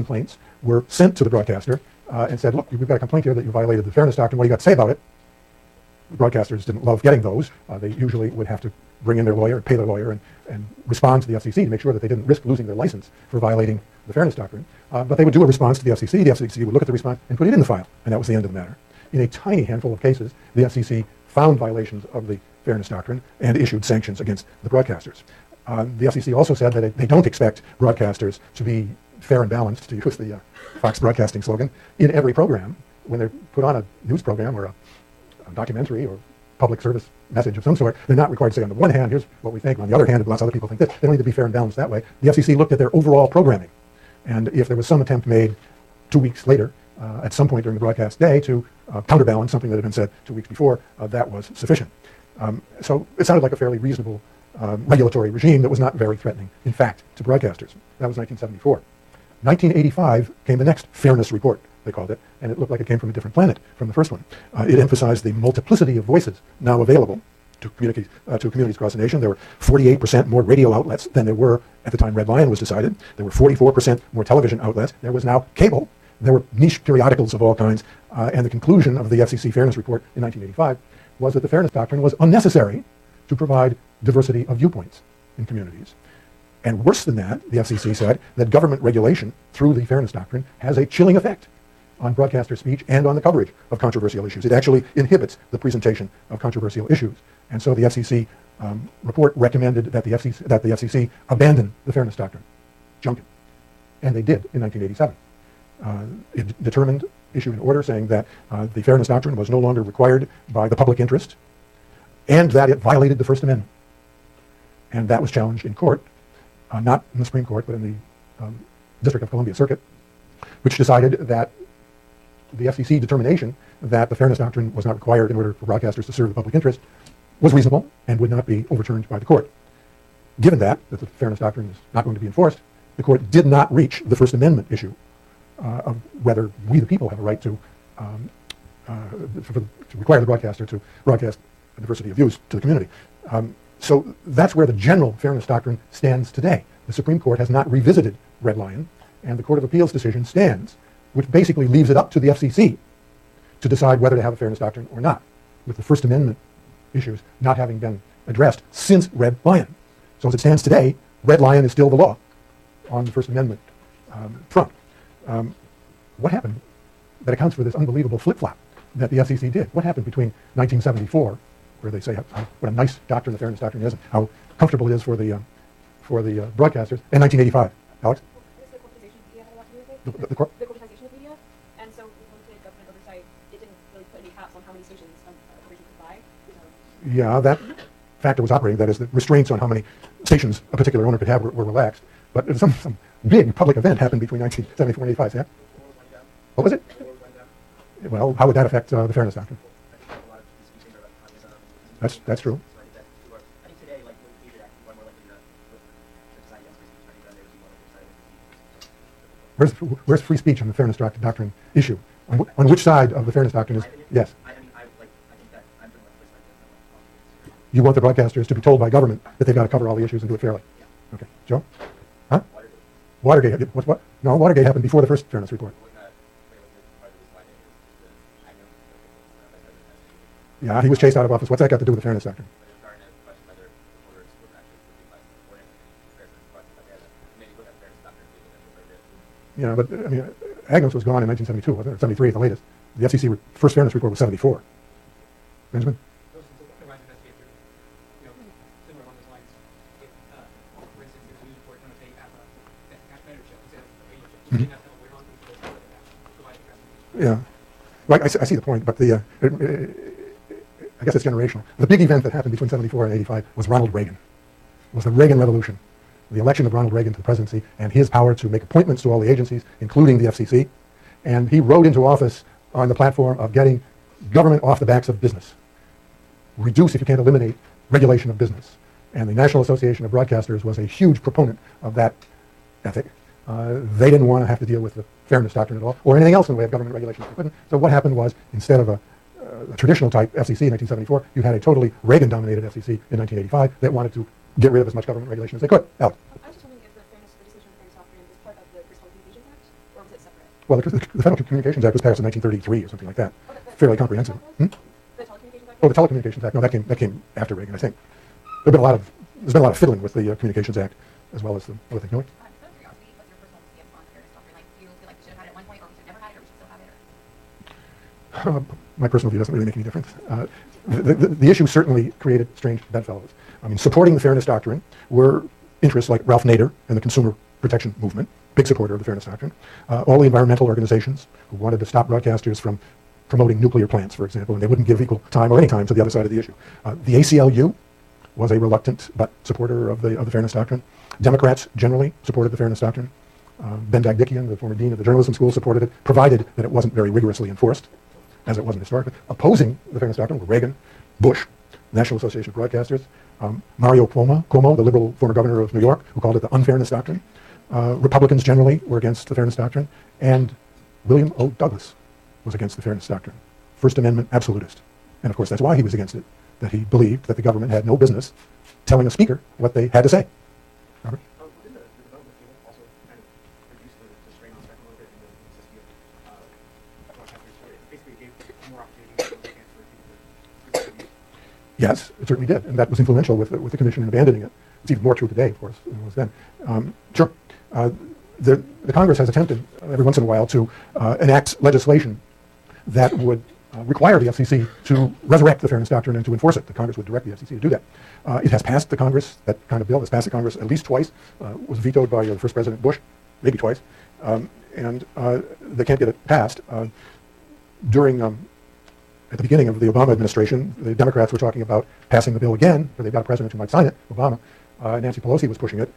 complaints were sent to the broadcaster and said, look, we've got a complaint here that you violated the fairness doctrine. What do you got to say about it? The broadcasters didn't love getting those. They usually would have to bring in their lawyer, pay their lawyer, and respond to the FCC to make sure that they didn't risk losing their license for violating the fairness doctrine. But they would do a response to the FCC. The FCC would look at the response and put it in the file, and that was the end of the matter. In a tiny handful of cases, the FCC found violations of the fairness doctrine and issued sanctions against the broadcasters. The FCC also said that they don't expect broadcasters to be fair and balanced, to use the Fox Broadcasting slogan, in every program. When they're put on a news program or a documentary or public service message of some sort, they're not required to say, on the one hand, here's what we think, on the other hand, lots of other people think this. They don't need to be fair and balanced that way. The FCC looked at their overall programming, and if there was some attempt made 2 weeks later, at some point during the broadcast day, to counterbalance something that had been said 2 weeks before, that was sufficient. So it sounded like a fairly reasonable regulatory regime that was not very threatening, in fact, to broadcasters. That was 1974. 1985 came the next fairness report, they called it, and it looked like it came from a different planet from the first one. It emphasized the multiplicity of voices now available to communities across the nation. There were 48% more radio outlets than there were at the time Red Lion was decided. There were 44% more television outlets. There was now cable. There were niche periodicals of all kinds. And the conclusion of the FCC Fairness Report in 1985 was that the Fairness Doctrine was unnecessary to provide diversity of viewpoints in communities. And worse than that, the FCC said that government regulation through the Fairness Doctrine has a chilling effect on broadcaster speech and on the coverage of controversial issues. It actually inhibits the presentation of controversial issues. And so the FCC report recommended that the FCC abandon the Fairness Doctrine, junk it. And they did in 1987. It determined, issued an order saying that the Fairness Doctrine was no longer required by the public interest and that it violated the First Amendment. And that was challenged in court, not in the Supreme Court, but in the District of Columbia Circuit, which decided that the FCC determination that the Fairness Doctrine was not required in order for broadcasters to serve the public interest was reasonable and would not be overturned by the court. Given that the Fairness Doctrine is not going to be enforced, the court did not reach the First Amendment issue of whether we the people have a right to require the broadcaster to broadcast a diversity of views to the community. So that's where the general Fairness Doctrine stands today. The Supreme Court has not revisited Red Lion, and the Court of Appeals decision stands, which basically leaves it up to the FCC to decide whether to have a Fairness Doctrine or not, with the First Amendment issues not having been addressed since Red Lion. So as it stands today, Red Lion is still the law on the First Amendment front. What happened that accounts for this unbelievable flip-flop that the FCC did? What happened between 1974, where they say what a nice doctrine the Fairness Doctrine is, and how comfortable it is for the broadcasters, and 1985? Alex? The corporatization of media, and so limited government oversight, it didn't really put any caps on how many stations a region could buy. Yeah, that factor was operating. That is, the restraints on how many stations a particular owner could have were relaxed. But some big public event happened between 1974 and 85, yeah? What was it? Well, how would that affect the Fairness Doctrine? That's true. Where's free speech on the Fairness Doctrine issue? On which side of the Fairness Doctrine is, yes? You want the broadcasters to be told by government that they've got to cover all the issues and do it fairly? Okay. Joe? Huh? Watergate. What? No, Watergate happened before the first Fairness Report. Yeah, he was chased out of office. What's that got to do with the Fairness Doctrine? Yeah, but I mean, Agnos was gone in 1972, wasn't it? 73 at the latest. The FCC first Fairness Report was 74. Benjamin? Mm-hmm. Yeah, well, I see the point, but I guess it's generational. The big event that happened between 74 and 85 was Ronald Reagan. It was the Reagan Revolution, the election of Ronald Reagan to the presidency, and his power to make appointments to all the agencies, including the FCC. And he rode into office on the platform of getting government off the backs of business. Reduce, if you can't eliminate, regulation of business. And the National Association of Broadcasters was a huge proponent of that ethic. They didn't want to have to deal with the Fairness Doctrine at all, or anything else in the way of government regulation. They couldn't. So what happened was, instead of a traditional type FCC in 1974, you had a totally Reagan-dominated FCC in 1985 that wanted to get rid of as much government regulation as they could. Alex? I was just wondering if the legislation of the Fairness Doctrine is part of the Personal Communications Act, or was it separate? Well, the Federal Communications Act was passed in 1933 or something like that. Oh, Fairly comprehensive. The Telecommunications Act? Oh, the Telecommunications Act. No, that came after Reagan, I think. There's been a lot of fiddling with the Communications Act, as well as the other thing. No? Out of curiosity, what's your personal stance on fairness doctrine? Like, do you feel like we should have had it at one point, or we should never had it, or we should still have it? Or? My personal view doesn't really make any difference. The issue certainly created strange bedfellows. I mean, supporting the fairness doctrine were interests like Ralph Nader and the consumer protection movement, big supporter of the fairness doctrine. All the environmental organizations who wanted to stop broadcasters from promoting nuclear plants, for example, and they wouldn't give equal time or any time to the other side of the issue. The ACLU was a reluctant but supporter of the fairness doctrine. Democrats generally supported the fairness doctrine. Ben Dagdikian, the former dean of the journalism school, supported it, provided that it wasn't very rigorously enforced, as it wasn't historically. Opposing the fairness doctrine were Reagan, Bush, National Association of Broadcasters, Mario Cuomo, the liberal former governor of New York, who called it the unfairness doctrine. Republicans generally were against the fairness doctrine, and William O. Douglas was against the fairness doctrine. First Amendment absolutist. And of course that's why he was against it, that he believed that the government had no business telling a speaker what they had to say. Robert? Within the development field also kind of reduced the strain on spectrum a little bit in the necessity of broadcasters. So it basically gave more opportunity for broadcasters to use. Yes, it certainly did, and that was influential with the commission in abandoning it. It's even more true today, of course, than it was then. Sure. The Congress has attempted every once in a while to enact legislation that would require the FCC to resurrect the fairness doctrine and to enforce it. The Congress would direct the FCC to do that. It has passed the Congress, that kind of bill has passed the Congress at least twice, was vetoed by the first President Bush, maybe twice, and they can't get it passed. At the beginning of the Obama administration, the Democrats were talking about passing the bill again, but they've got a president who might sign it, Obama. Nancy Pelosi was pushing it.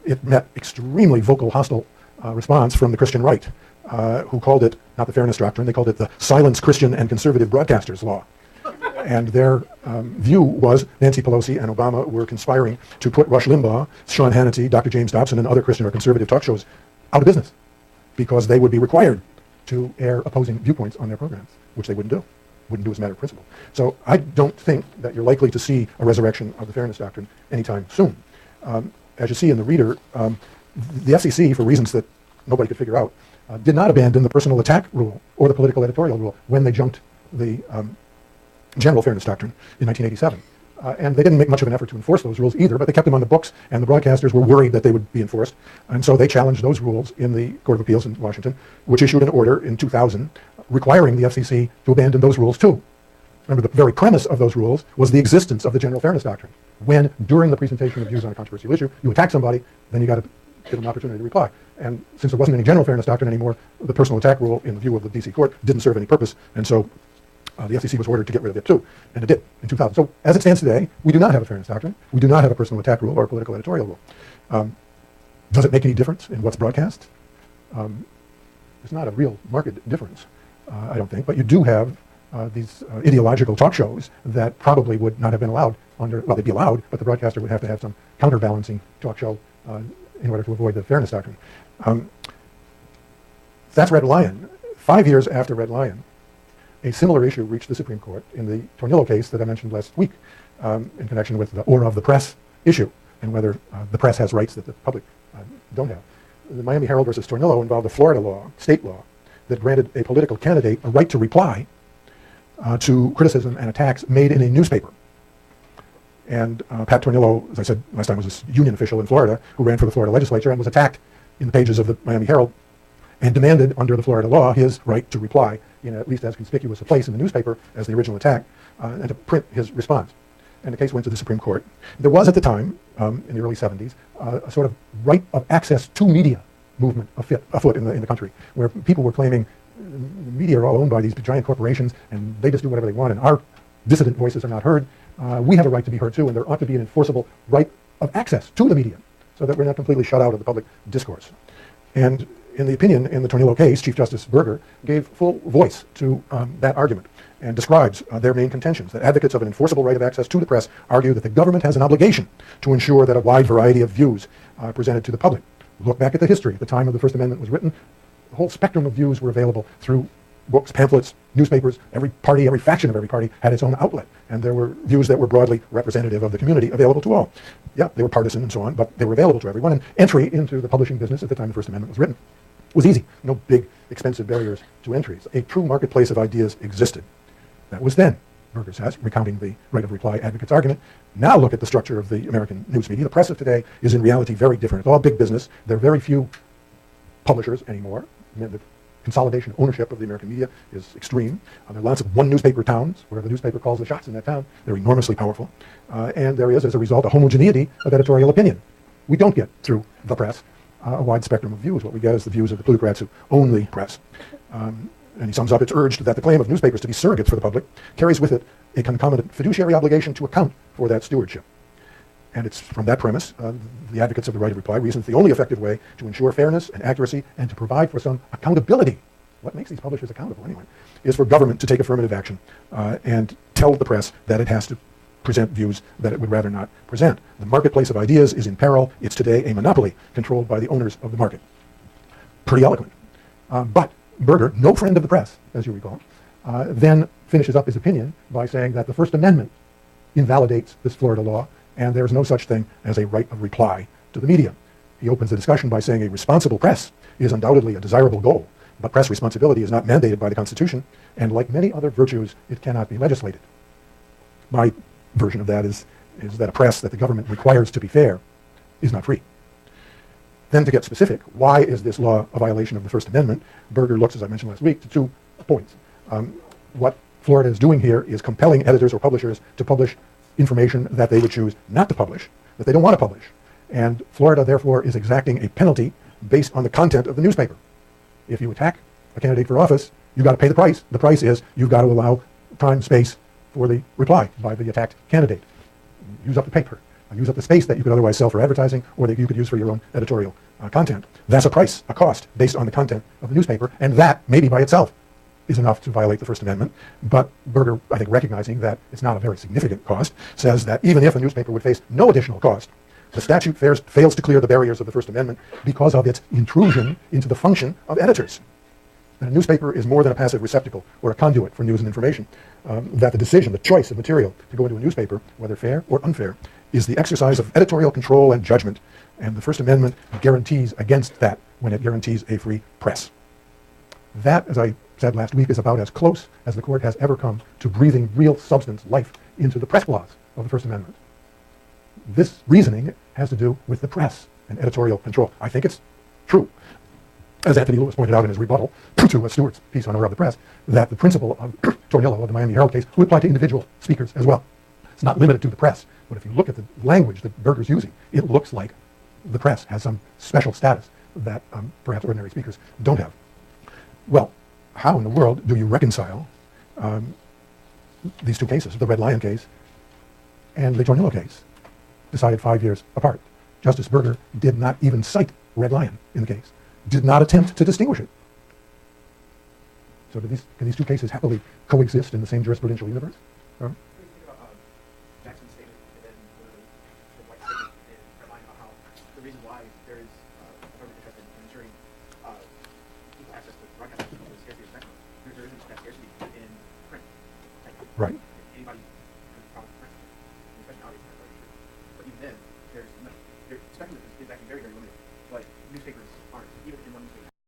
It met extremely vocal, hostile response from the Christian right, who called it, not the fairness doctrine, they called it the Silence Christian and Conservative Broadcasters Law. And their view was Nancy Pelosi and Obama were conspiring to put Rush Limbaugh, Sean Hannity, Dr. James Dobson, and other Christian or conservative talk shows out of business because they would be required to air opposing viewpoints on their programs, which they wouldn't do as a matter of principle. So I don't think that you're likely to see a resurrection of the fairness doctrine anytime soon. As you see in the reader, the FCC, for reasons that nobody could figure out, did not abandon the personal attack rule or the political editorial rule when they junked the general fairness doctrine in 1987. And they didn't make much of an effort to enforce those rules either, but they kept them on the books, and the broadcasters were worried that they would be enforced. And so they challenged those rules in the Court of Appeals in Washington, which issued an order in 2000 requiring the FCC to abandon those rules too. Remember, the very premise of those rules was the existence of the general fairness doctrine. When, during the presentation of views on a controversial issue, you attack somebody, then you got to give them an opportunity to reply. And since there wasn't any general fairness doctrine anymore, the personal attack rule, in the view of the D.C. court, didn't serve any purpose, and so the FCC was ordered to get rid of it too, and it did in 2000. So as it stands today, we do not have a fairness doctrine. We do not have a personal attack rule or a political editorial rule. Does it make any difference in what's broadcast? There's not a real marked difference, I don't think, but you do have these ideological talk shows that probably would not have been allowed under, well, they'd be allowed, but the broadcaster would have to have some counterbalancing talk show in order to avoid the fairness doctrine. That's Red Lion. 5 years after Red Lion, a similar issue reached the Supreme Court in the Tornillo case that I mentioned last week in connection with the or of the press issue and whether the press has rights that the public don't have. The Miami Herald versus Tornillo involved a Florida law, state law, that granted a political candidate a right to reply to criticism and attacks made in a newspaper. And Pat Tornillo, as I said last time, was this union official in Florida who ran for the Florida legislature and was attacked in the pages of the Miami Herald and demanded under the Florida law his right to reply in at least as conspicuous a place in the newspaper as the original attack and to print his response. And the case went to the Supreme Court. There was at the time, in the early 70s, a sort of right of access to media movement afoot in the country, where people were claiming the media are all owned by these giant corporations and they just do whatever they want and our dissident voices are not heard. We have a right to be heard too, and there ought to be an enforceable right of access to the media so that we're not completely shut out of the public discourse. And in the opinion in the Tornillo case, Chief Justice Berger gave full voice to that argument and describes their main contentions. That advocates of an enforceable right of access to the press argue that the government has an obligation to ensure that a wide variety of views are presented to the public. Look back at the history. At the time of the First Amendment was written, the whole spectrum of views were available through books, pamphlets, newspapers. Every party, every faction of every party had its own outlet, and there were views that were broadly representative of the community available to all. Yeah, they were partisan and so on, but they were available to everyone, and entry into the publishing business at the time the First Amendment was written was easy. No big, expensive barriers to entry. A true marketplace of ideas existed. That was then, Berger says, recounting the right of reply advocate's argument. Now look at the structure of the American news media. The press of today is in reality very different. It's all big business. There are very few publishers anymore. I mean, the consolidation of ownership of the American media is extreme. There are lots of one newspaper towns where the newspaper calls the shots in that town. They're enormously powerful. And there is, as a result, a homogeneity of editorial opinion. We don't get through the press a wide spectrum of views. What we get is the views of the plutocrats who own the press. And he sums up, it's urged that the claim of newspapers to be surrogates for the public carries with it a concomitant fiduciary obligation to account for that stewardship. And it's from that premise, the advocates of the right of reply reason it's the only effective way to ensure fairness and accuracy and to provide for some accountability. What makes these publishers accountable anyway is for government to take affirmative action and tell the press that it has to present views that it would rather not present. The marketplace of ideas is in peril. It's today a monopoly controlled by the owners of the market. Pretty eloquent. But Berger, no friend of the press, as you recall, then finishes up his opinion by saying that the First Amendment invalidates this Florida law, and there's no such thing as a right of reply to the media. He opens the discussion by saying a responsible press is undoubtedly a desirable goal, but press responsibility is not mandated by the Constitution, and like many other virtues, it cannot be legislated. My version of that is that a press that the government requires to be fair is not free. Then to get specific, why is this law a violation of the First Amendment? Berger looks, as I mentioned last week, to 2 points. What Florida is doing here is compelling editors or publishers to publish information that they would choose not to publish, that they don't want to publish. And Florida, therefore, is exacting a penalty based on the content of the newspaper. If you attack a candidate for office, you've got to pay the price. The price is you've got to allow time, space for the reply by the attacked candidate. Use up the paper. Use up the space that you could otherwise sell for advertising or that you could use for your own editorial content. That's a price, a cost, based on the content of the newspaper, and that, maybe by itself, is enough to violate the First Amendment. But Berger, I think, recognizing that it's not a very significant cost, says that even if a newspaper would face no additional cost, the statute fails to clear the barriers of the First Amendment because of its intrusion into the function of editors. That a newspaper is more than a passive receptacle or a conduit for news and information. That the decision, the choice of material to go into a newspaper, whether fair or unfair, is the exercise of editorial control and judgment. And the First Amendment guarantees against that when it guarantees a free press. That, as I said last week, is about as close as the court has ever come to breathing real substance, life, into the press clause of the First Amendment. This reasoning has to do with the press and editorial control. I think it's true, as Anthony Lewis pointed out in his rebuttal to Stewart's piece on Aura of the Press, that the principle of Tornillo of the Miami Herald case would apply to individual speakers as well. It's not limited to the press, but if you look at the language that Berger's using, it looks like the press has some special status that perhaps ordinary speakers don't have. Well, how in the world do you reconcile these 2 cases, the Red Lion case and the Tornillo case, decided 5 years apart? Justice Berger did not even cite Red Lion in the case, did not attempt to distinguish it. So can these 2 cases happily coexist in the same jurisprudential universe? What do you think about Jackson's statement and then the White statement in Red Line about how the reason why there is government interest in ensuring equal access to broadcast is scarcity of spectrum? There isn't that scarcity in print. Right.